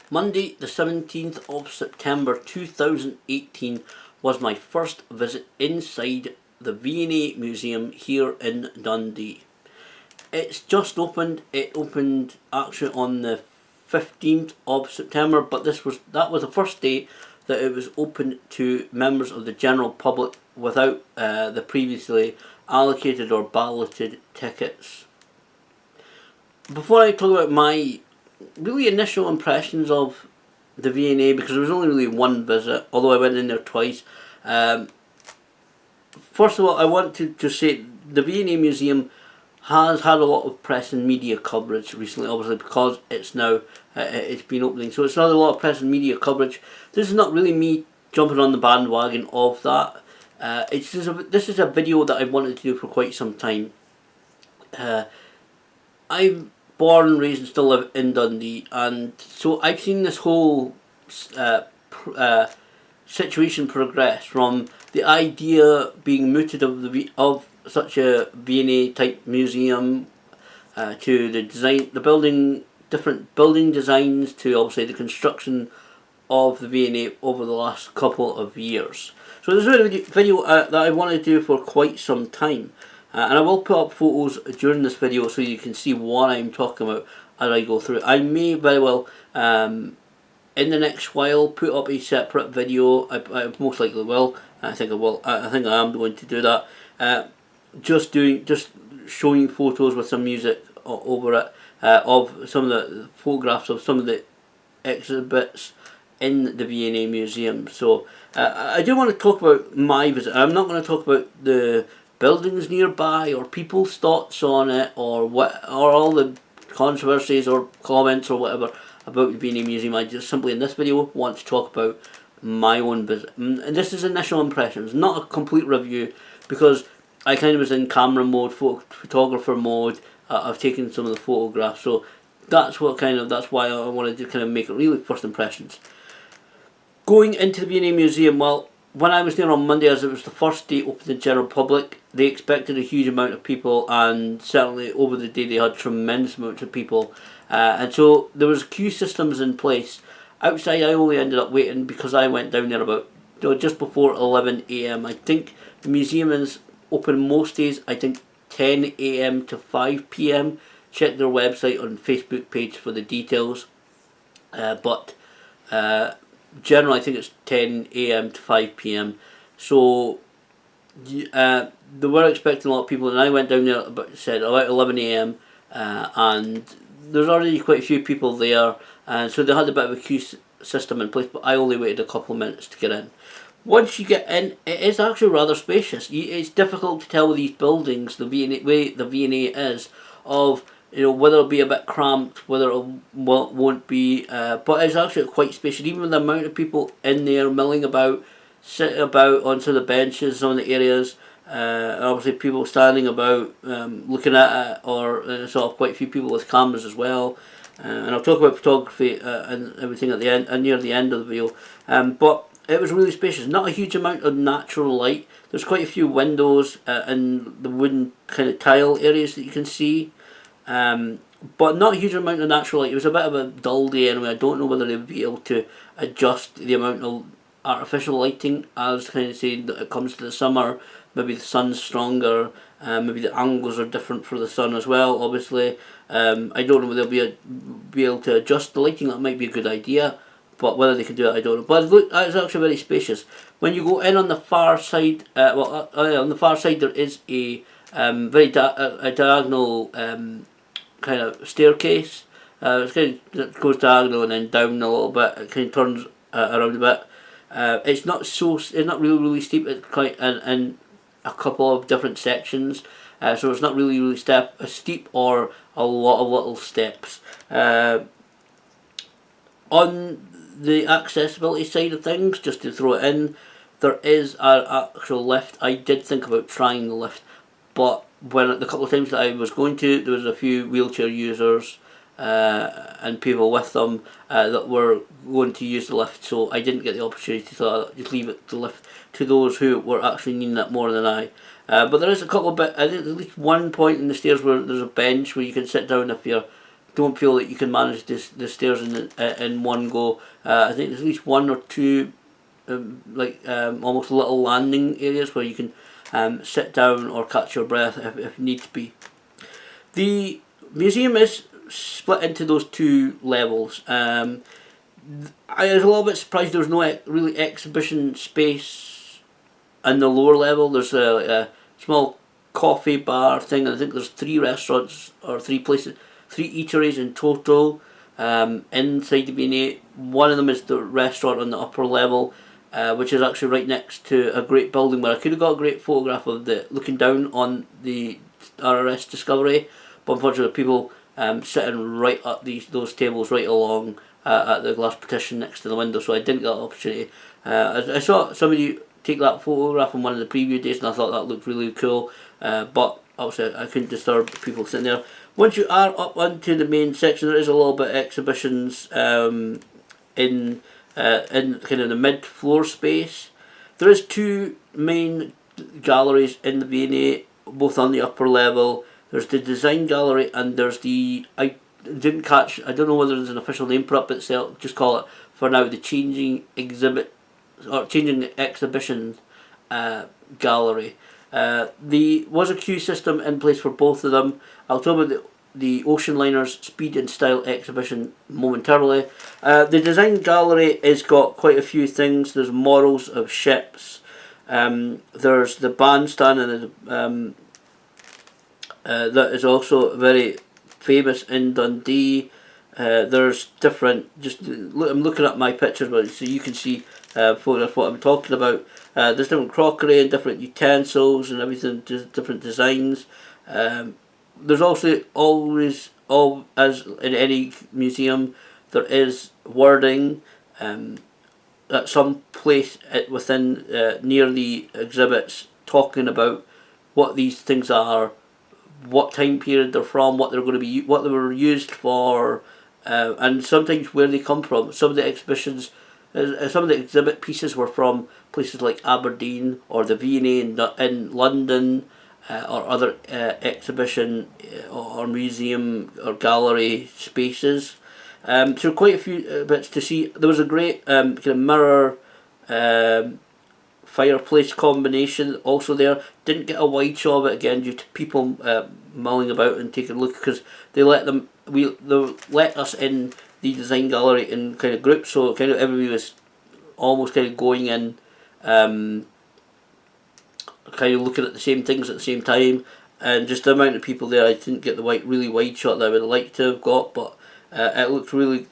Monday the 17th of September 2018 was my first visit inside the V&A Museum here in Dundee. It's just opened. It opened actually on the 15th of September, but that was the first day that it was open to members of the general public without the previously allocated or balloted tickets. Before I talk about my really initial impressions of the V&A, because there was only really one visit, although I went in there twice. First of all, I want to say the V&A Museum has had a lot of press and media coverage recently, obviously because it's now it's been opening, so it's had a lot of press and media coverage. This is not really me jumping on the bandwagon of that. This is a video that I've wanted to do for quite some time. I'm born and raised and still live in Dundee, and so I've seen this whole situation progress from the idea being mooted of such a V&A type museum to the design, different building designs, to obviously the construction of the V&A over the last couple of years. So this is a video that I wanted to do for quite some time. And I will put up photos during this video so you can see what I'm talking about as I go through. I may very well, in the next while, put up a separate video. I most likely will. I think I will. I think I am going to do that. Just showing photos with some music over it of some of the photographs of some of the exhibits in the V&A Museum. So I do want to talk about my visit. I'm not going to talk about the buildings nearby or people's thoughts on it or all the controversies or comments or whatever about the V&A Museum. I just simply in this video want to talk about my own visit. And this is initial impressions, not a complete review, because I kind of was in camera mode, photographer mode. I've taken some of the photographs, so that's why I wanted to kind of make it really first impressions. Going into the V&A Museum, well, when I was there on Monday, as it was the first day open to the general public, they expected a huge amount of people, and certainly over the day they had tremendous amounts of people. And so there was queue systems in place. Outside I only ended up waiting because I went down there about just before 11 AM. I think the museum is open most days, I think 10 AM to 5 PM. Check their website on Facebook page for the details. But generally I think it's 10 AM to 5 PM. So they were expecting a lot of people, and I went down there about 11 AM, and there's already quite a few people there, and so they had a bit of a queue system in place, but I only waited a couple of minutes to get in. Once you get in, it is actually rather spacious. It's difficult to tell with these buildings, the way the V&A is, of whether it'll be a bit cramped, whether it won't be, but it's actually quite spacious. Even with the amount of people in there milling about, sitting about onto the benches, some of the areas, obviously people standing about, looking at it, or sort of quite a few people with cameras as well. And I'll talk about photography and everything at the end, near the end of the video. But it was really spacious. Not a huge amount of natural light. There's quite a few windows and the wooden kind of tile areas that you can see. But not a huge amount of natural light. It was a bit of a dull day anyway. I don't know whether they would be able to adjust the amount of artificial lighting as kind of saying that it comes to the summer. Maybe the sun's stronger. Maybe the angles are different for the sun as well, obviously. I don't know whether they'll be able to adjust the lighting. That might be a good idea. But whether they can do it, I don't know. But look, it's actually very spacious. When you go in on the far side, on the far side there is a very diagonal kind of staircase. It goes diagonal and then down a little bit. It kind of turns around a bit. It's not really steep. It's quite in a couple of different sections. So it's not really steep or a lot of little steps. On the accessibility side of things, just to throw it in, there is an actual lift. I did think about trying the lift, but the couple of times that I was going to, there was a few wheelchair users and people with them that were going to use the lift, so I didn't get the opportunity, so I'll just leave it the lift to those who were actually needing it more than I. But there is a couple of I think at least one point in the stairs where there's a bench where you can sit down if you're don't feel that you can manage the stairs in one go. I think there's at least one or two almost little landing areas where you can sit down or catch your breath if need be. The museum is split into those two levels. I was a little bit surprised there was no really exhibition space in the lower level. There's a small coffee bar thing, and I think there's 3 restaurants or 3 places, 3 eateries in total inside the V&A. One of them is the restaurant on the upper level, which is actually right next to a great building where I could have got a great photograph of looking down on the RRS Discovery, but unfortunately people sitting right at those tables right along at the glass partition next to the window, so I didn't get that opportunity. I saw somebody take that photograph on one of the preview days, and I thought that looked really cool, but obviously I couldn't disturb people sitting there. Once you are up onto the main section, there is a little bit of exhibitions in kind of the mid-floor space. There is 2 main galleries in the V&A, both on the upper level. There's the design gallery, and there's I don't know whether there's an official name for it, but just call it for now the changing exhibition gallery. There was a queue system in place for both of them. I'll talk about the Ocean Liners Speed and Style exhibition momentarily. The design gallery has got quite a few things. There's models of ships. There's the bandstand, and that is also very famous in Dundee. There's different, I'm looking at my pictures, but so you can see photographs what I'm talking about. There's different crockery and different utensils and everything, different designs. There's also always, as in any museum, there is wording at some place within near the exhibits talking about what these things are, what time period they're from, what they're going to be, what they were used for, and sometimes where they come from. Some of the exhibitions, some of the exhibit pieces were from places like Aberdeen or the V&A in London, or other exhibition or museum or gallery spaces. So quite a few bits to see. There was a great kind of mirror fireplace combination also there. Didn't get a wide shot of it again due to people mulling about and taking a look, because they let us in the design gallery in kind of groups, so kind of everybody was almost kind of going in kind of looking at the same things at the same time, and just the amount of people there, I didn't get the really wide shot that I would have liked to have got, but that looked really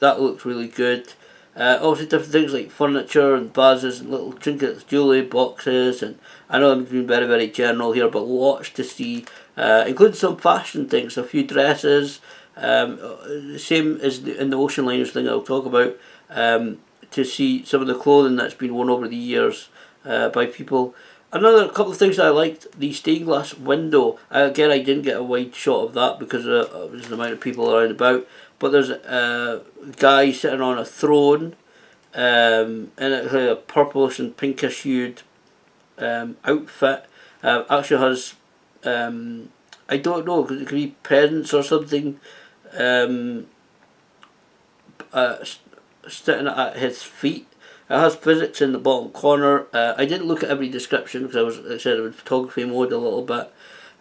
good. Also different things like furniture and vases and little trinkets, jewellery boxes, and I know I'm being very, very general here, but lots to see, including some fashion things, a few dresses, same as in the Ocean Liners thing I'll talk about, to see some of the clothing that's been worn over the years by people. Another couple of things I liked, the stained glass window. Again, I didn't get a wide shot of that because of the amount of people around about. But there's a guy sitting on a throne in a purplish and pinkish hued outfit. Actually has, I don't know, it could be presents or something, sitting at his feet. It has physics in the bottom corner. I didn't look at every description because I said in photography mode a little bit.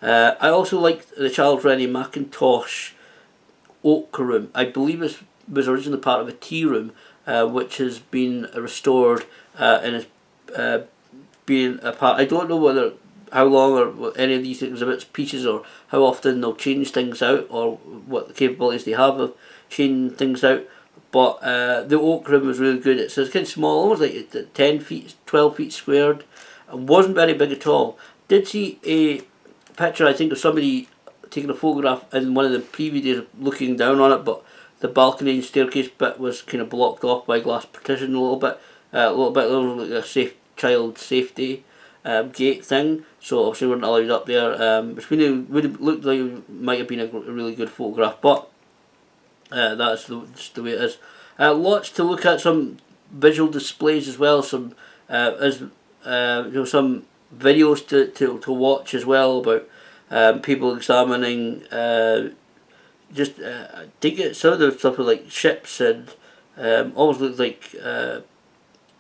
I also liked the Charles Rennie Mackintosh oak room. I believe it was originally part of a tea room, which has been restored and is being a part. I don't know how long or any of these exhibits pieces, or how often they'll change things out, or what the capabilities they have of changing things out. But the oak room was really good. It's kind of small, almost like 10 feet, 12 feet squared. It wasn't very big at all. Did see a picture, I think, of somebody taking a photograph in one of the preview days looking down on it, but the balcony and staircase bit was kind of blocked off by glass partition a little bit, like a child safety gate thing, so obviously we weren't allowed up there. It would have looked like it might have been a really good photograph, but that's just the way it is. Lots to look at, some visual displays as well, some some videos to watch as well about people examining just take it. Some of the stuff with like ships and always looked like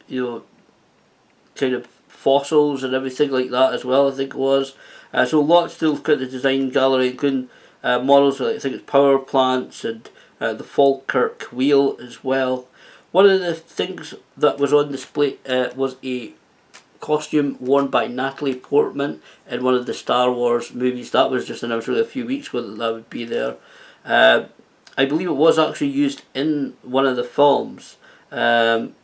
you know, kind of fossils and everything like that as well. I think it was. So lots to look at the design gallery, including models of, I think it's power plants and the Falkirk wheel as well. One of the things that was on display was a costume worn by Natalie Portman in one of the Star Wars movies. That was just announced really a few weeks ago that would be there. I believe it was actually used in one of the films. Again,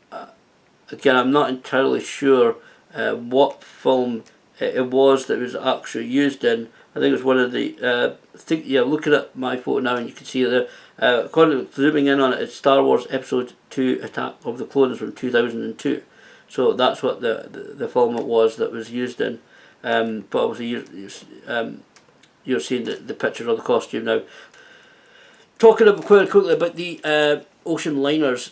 I'm not entirely sure what film it was that it was actually used in. I think it was one of the. Looking at my photo now, and you can see there. According to zooming in on it, it's Star Wars Episode 2: Attack of the Clones from 2002. So that's what the film it was that was used in. But obviously you're seeing the picture of the costume now. Talking about quite quickly about the ocean liners.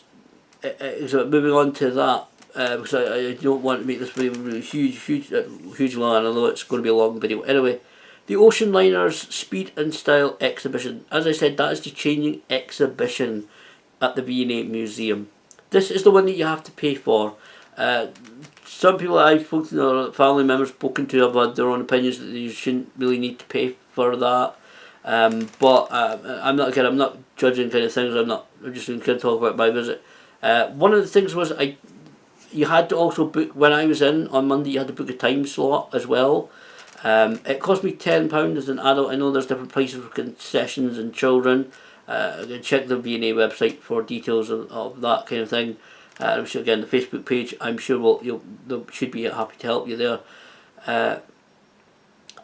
So moving on to that, because I don't want to make this video really huge long. I know it's going to be a long video. Anyway, the Ocean Liners Speed and Style exhibition. As I said, that is the changing exhibition at the V&A Museum. This is the one that you have to pay for. Some people I've spoken to, or family members spoken to, have had their own opinions that you shouldn't really need to pay for that. But I'm not judging kind of things. I'm just going to talk about my visit. One of the things was you had to also book, when I was in on Monday, you had to book a time slot as well. It cost me £10 as an adult. I know there's different prices for concessions and children. Check the V&A website for details of that kind of thing. I'm sure, again, the Facebook page, I'm sure they should be happy to help you there.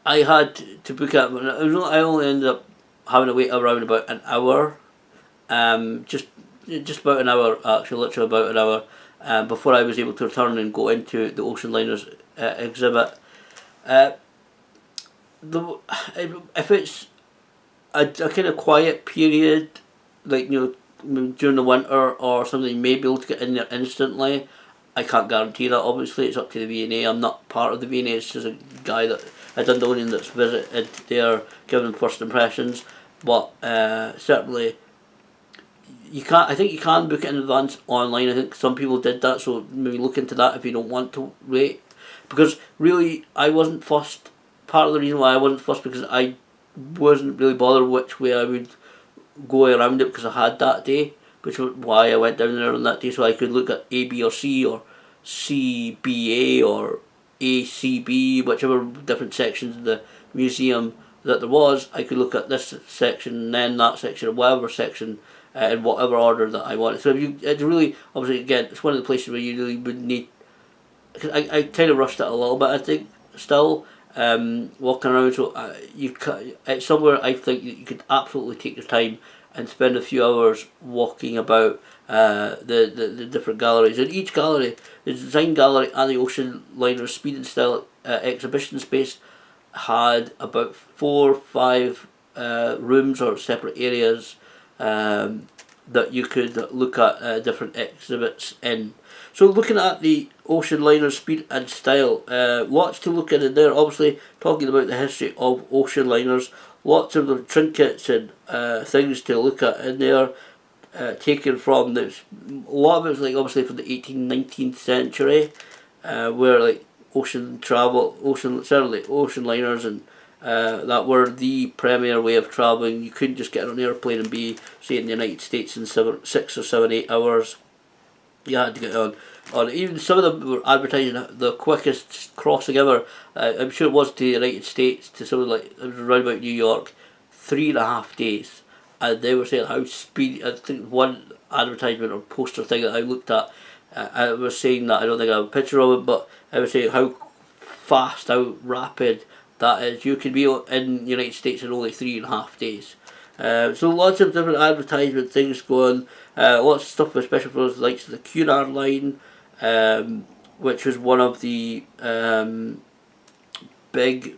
I had to book it. I only ended up having to wait around about an hour. Just about an hour, actually, literally about an hour, before I was able to return and go into the Ocean Liners exhibit. If it's a kind of quiet period, like, during the winter or something, you may be able to get in there instantly. I can't guarantee that, obviously. It's up to the V&A. I'm not part of the V&A. It's just a guy, a Dundonian that's visited there, giving them first impressions. But certainly, I think you can book it in advance online. I think some people did that, so maybe look into that if you don't want to wait. Because really, I wasn't fussed. Part of the reason why I wasn't fussed, because I wasn't really bothered which way I would go around it, because I had that day, which was why I went down there on that day, so I could look at A, B or C, or CBA or ACB, whichever different sections of the museum that there was. I could look at this section and then that section, or whatever section, in whatever order that I wanted. So it's really, obviously, again, it's one of the places where you really would need. I kind of rushed it a little bit, I think, still. Walking around, so it's somewhere I think you could absolutely take your time and spend a few hours walking about the different galleries. In each gallery, the design gallery and the Ocean Liner Speed and Style exhibition space had about 4 or 5 rooms or separate areas that you could look at different exhibits in. So looking at the Ocean Liner Speed and Style, lots to look at in there. Obviously, talking about the history of ocean liners, lots of the trinkets and things to look at in there, taken from this. A lot of it was like obviously from the 18th, 19th century, where like certainly ocean liners and that were the premier way of travelling. You couldn't just get on an airplane and be, say, in the United States in 6 or 7, 8 hours. You had to get on. Even some of them were advertising the quickest crossing ever. I'm sure it was to the United States, to something like, it was around about New York, 3.5 days. And they were saying how speedy. I think one advertisement or poster thing that I looked at, I was saying that, I don't think I have a picture of it, but I was saying how fast, how rapid that is. You can be in the United States in only 3.5 days. So lots of different advertisement things going. Lots of stuff, especially for those likes of the Cunard line, which was one of the big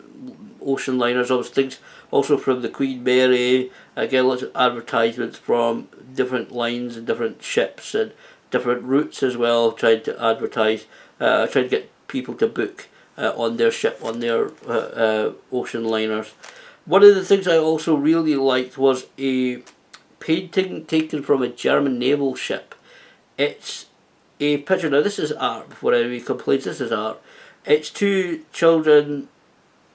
ocean liners. Those things also from the Queen Mary. Again, lots of advertisements from different lines and different ships and different routes as well. Trying to advertise, trying to get people to book on their ship, on their ocean liners. One of the things I also really liked was a painting taken from a German naval ship. It's a picture. Now this is art. Before anybody complains, this is art. It's two children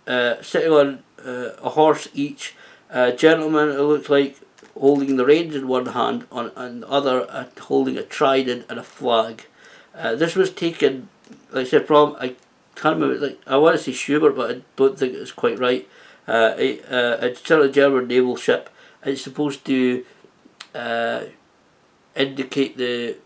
sitting on a horse each. A gentleman, it looks like, holding the reins in one hand, and the other holding a trident and a flag. This was taken, like I said, from, I can't remember, like, I want to say Schubert, but I don't think it's quite right. It's still a German naval ship. It's supposed to indicate the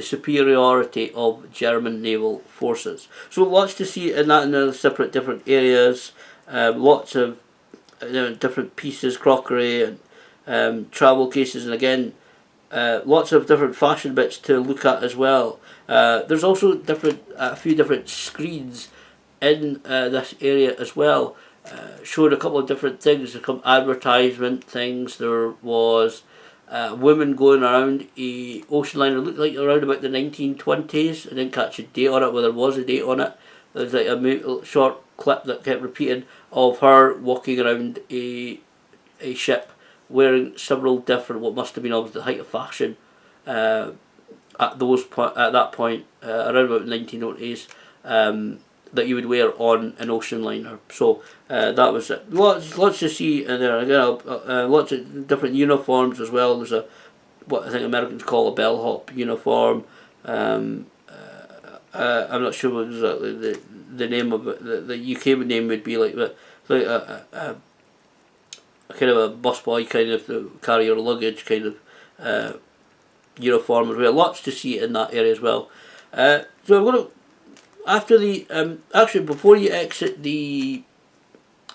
superiority of German naval forces. So lots to see in that, in the separate different areas. Lots of different pieces, crockery, and travel cases, and again, lots of different fashion bits to look at as well. There's also a few different screens in this area as well, showed a couple of different things. There come advertisement things. There was women going around a ocean liner, looked like around about the 1920s. I didn't catch a date on it, whether there was a date on it. There was like a short clip that kept repeating of her walking around a ship, wearing several different, what must have been obviously the height of fashion at that point, around about 1980s, that you would wear on an ocean liner. So that was it. Lots to see in there. Again, lots of different uniforms as well. There's what I think Americans call a bellhop uniform. I'm not sure what exactly the name of it. The UK name would be like a kind of a busboy kind of to carry your luggage kind of uniform as well. Lots to see in that area as well. So I'm going to, after the actually before you exit the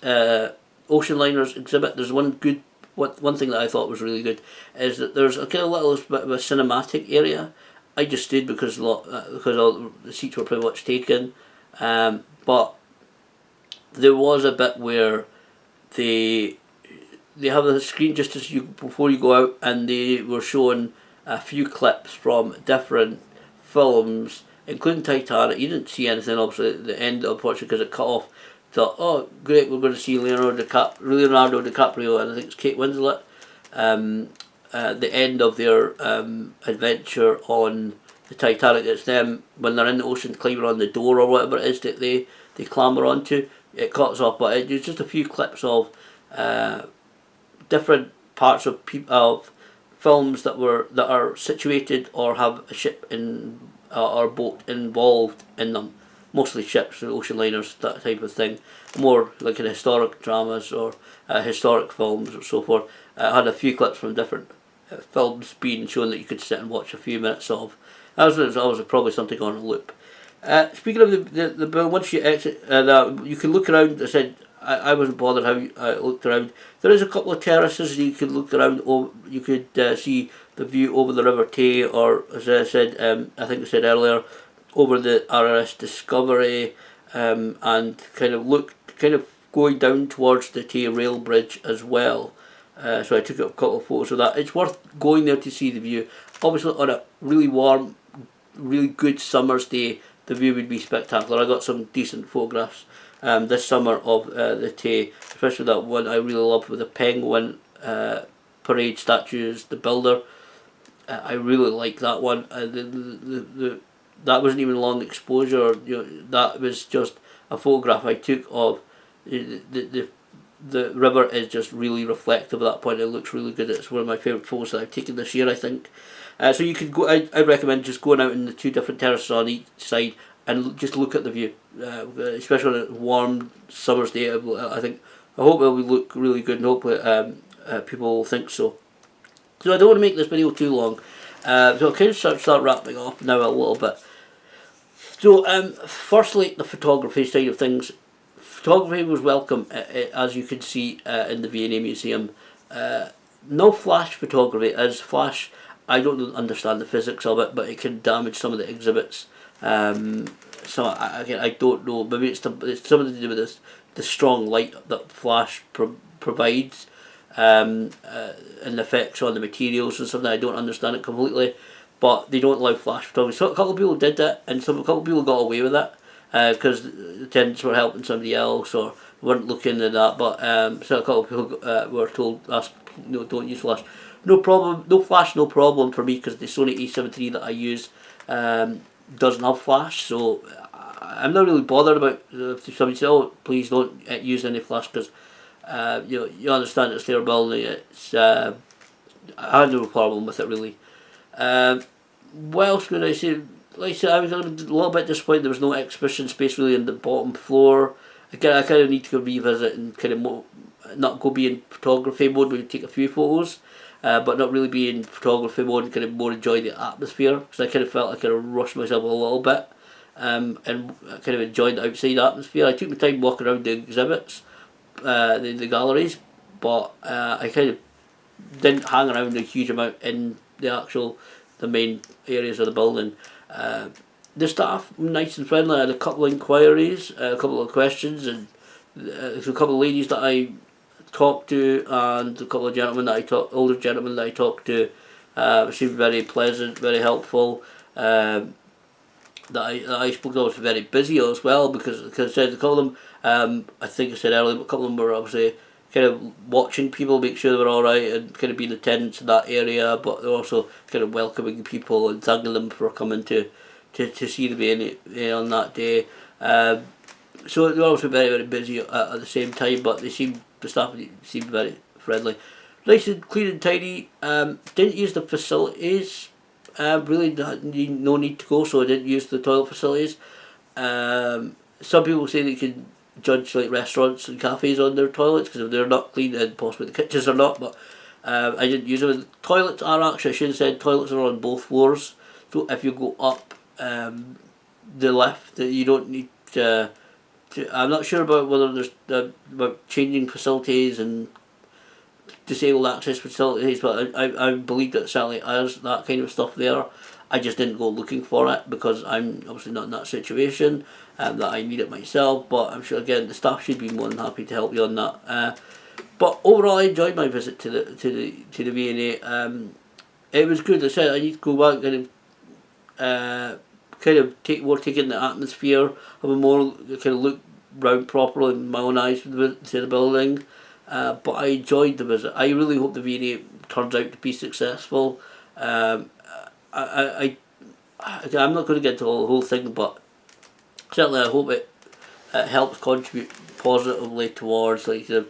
Ocean Liners exhibit, there's one thing that I thought was really good is that there's a kind of little bit of a cinematic area. I just stayed because all the seats were pretty much taken, but there was a bit where they have a screen just as before you go out, and they were showing a few clips from different films, including Titanic. You didn't see anything obviously at the end, unfortunately, because it cut off. Thought, oh great, we're going to see Leonardo DiCaprio and I think it's Kate Winslet. The end of their adventure on the Titanic. It's them when they're in the ocean climbing on the door or whatever it is that they clamber onto. It cuts off, but it's just a few clips of different parts of films that are situated or have a ship or boat involved in them. Mostly ships, ocean liners, that type of thing. More like in historic dramas or historic films or so forth. I had a few clips from different films being shown that you could sit and watch a few minutes of. That was probably something on a loop. Speaking of the building, once you exit, you can look around. I said I wasn't bothered how I looked around. There is a couple of terraces you could look around. You could see the view over the River Tay, or as I said, I think I said earlier, over the RRS Discovery, and kind of going down towards the Tay rail bridge as well. So I took a couple of photos of that. It's worth going there to see the view. Obviously on a really warm, really good summer's day, the view would be spectacular. I got some decent photographs this summer of the Tay, especially that one I really loved with the penguin parade statues, the builder. I really like that one. That wasn't even long exposure. That was just a photograph I took of the river is just really reflective at that point. It looks really good. It's one of my favourite photos that I've taken this year, I think. So you could go. I recommend just going out in the two different terraces on each side and just look at the view, especially on a warm summer's day. I hope it will look really good, and hopefully people will think so. So I don't want to make this video too long. So I'll kind of start wrapping up now a little bit. So firstly, the photography side of things. Photography was welcome, as you can see in the V&A Museum. No flash photography, as flash, I don't understand the physics of it, but it can damage some of the exhibits. So I don't know, maybe it's something to do with the strong light that flash provides, and the effects on the materials and something. I don't understand it completely, but they don't allow flash photography. So a couple of people did that, and a couple of people got away with it. because the tenants were helping somebody else or weren't looking at that. But so a couple of people were told, ask, don't use flash. No problem, no flash, no problem for me, because the Sony A7 III that I use doesn't have flash. So I'm not really bothered about if somebody says, oh, please don't use any flash, because you understand it's their building. It's I had no problem with it really. What else could I say? Like I said, I was a little bit disappointed there was no exhibition space really on the bottom floor. Again, I kind of need to go revisit and kind of not go be in photography mode where you take a few photos, but not really be in photography mode and kind of more enjoy the atmosphere, because I kind of felt I kind of rushed myself a little bit, and I kind of enjoyed the outside atmosphere. I took my time walking around the exhibits, the galleries, but I kind of didn't hang around a huge amount in the main areas of the building. The staff were nice and friendly. I had a couple of inquiries, a couple of questions, and a couple of ladies that I talked to, and a couple of gentlemen older gentlemen that I talked to, seemed very pleasant, very helpful. That I spoke to was very busy as well, because I said a couple of them, I think I said earlier, but a couple of them were obviously kind of watching people, make sure they were alright, and kind of being attendants in that area, but they're also kind of welcoming people and thanking them for coming to see the V&A on that day. So they were also very, very busy at the same time, but the staff seemed very friendly. Nice and clean and tidy. Didn't use the facilities. Really no need to go, so I didn't use the toilet facilities. Some people say they can judge like restaurants and cafes on their toilets because if they're not clean, and possibly the kitchens are not, but I didn't use them. The toilets are actually, I should have said, toilets are on both floors, so if you go up the lift, you don't need to I'm not sure about whether there's about changing facilities and disabled access facilities, but I believe that certainly there's that kind of stuff there. I just didn't go looking for it because I'm obviously not in that situation, that I need it myself, but I'm sure again the staff should be more than happy to help you on that. But overall I enjoyed my visit to the V&A. It was good. I said I need to go back and take in the atmosphere, have a more kind of look round properly in my own eyes to the building. But I enjoyed the visit. I really hope the V&A turns out to be successful. I'm not going to get into the whole thing, but certainly I hope it helps contribute positively towards the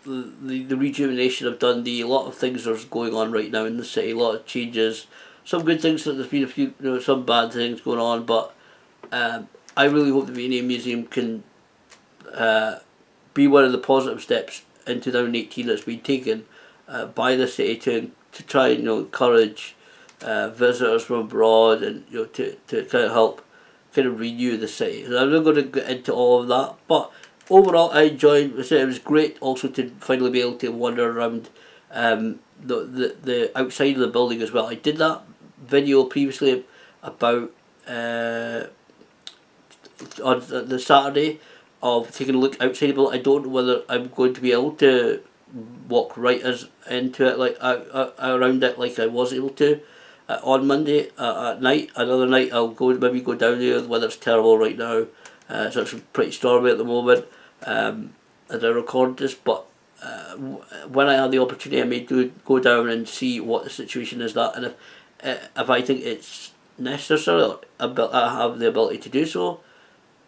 rejuvenation of Dundee. A lot of things are going on right now in the city, a lot of changes. Some good things, there's been a few, some bad things going on, but I really hope the V&A Museum can be one of the positive steps in 2018 that's been taken by the city to try and encourage visitors from abroad and to kind of help kind of renew the city. And I'm not going to get into all of that, but overall I enjoyed it. It was great also to finally be able to wander around the outside of the building as well. I did that video previously about on the Saturday of taking a look outside the building. I don't know whether I'm going to be able to walk right into it like around it like I was able to on Monday at night. Another night I'll maybe go down there. The weather's terrible right now. It's actually pretty stormy at the moment as I record this, but when I have the opportunity I may go down and see what the situation is that, and if I think it's necessary or I have the ability to do so,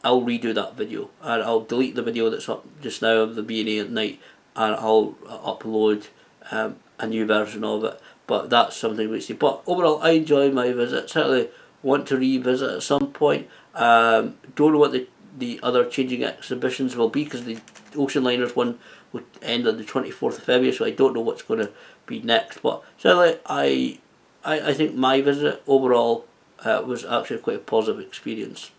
I'll redo that video and I'll delete the video that's up just now of the V&A at night, and I'll upload a new version of it. But that's something we see. But overall I enjoyed my visit. Certainly want to revisit at some point. Don't know what the other changing exhibitions will be, because the Ocean Liners one would end on the 24th of February, so I don't know what's going to be next. But certainly I think my visit overall was actually quite a positive experience.